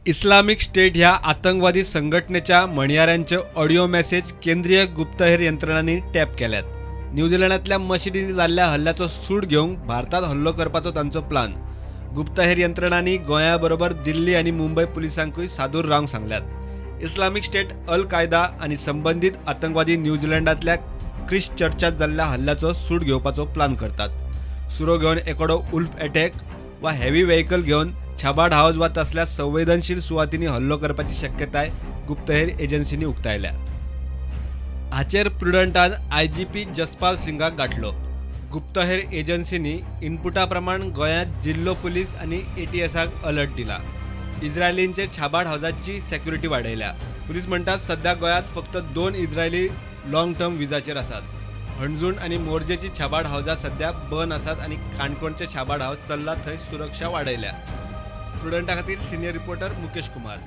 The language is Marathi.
इस्लामिक स्टेट ह्या आतंकवादी संघटनेच्या म्हणयाऱ्यांचे ऑडिओ मेसेज केंद्रीय गुप्तहेर यंत्रणांनी टॅप केल्यात। न्यूझीलंडातल्या मशिदींनी जाल्ल्या हल्ल्याचो सूड घेवंक भारतात हल्लो करपाचो तांचो प्लान। गुप्तहेर यंत्रणांनी गोंयाबरोबर दिल्ली आणि मुंबई पुलिसांकूय सादूर रावंक सांगल्यात। इस्लामिक स्टेट, अल कायदा आणि संबंधित आतंकवादी न्यूझीलंडातल्या ख्रिस्ट चर्चात जाल्ल्या हल्ल्याचो सूड घेवपाचो प्लान करतात। सुरो घेवन एकोडो उल्फ अटॅक वा हेवी व्हेकल घेवन छाबाड हावज वा तसल्या संवेदनशील सुवातींनी हल्लो करपाची शक्यताय गुप्तहेर एजन्सींनी उक्तायल्या। हाचेर प्रुडंटान IGP जसपाल सिंगाक गाठलो। गुप्तहेर एजन्सींनी इनपुटा प्रमाण गोंयांत जिल्लो पुलीस आणि ATSक अलर्ट दिला। इस्रायलींचे छाबाड हावजाची सेक्युरिटी वाडयल्या। पुलीस म्हणटात सध्या गोंयांत फक्त 2 इस्रायली लॉंग टर्म विजाचेर आसात। हणजूण आणि मोरजेची छाबाड हावजां सध्या बंद आसात आणि काणकोणचे छाबाड हावज चल्ला थंय सुरक्षा वाडयल्या। प्रुडंटा खातीर सिनियर रिपोर्टर मुकेश कुमार।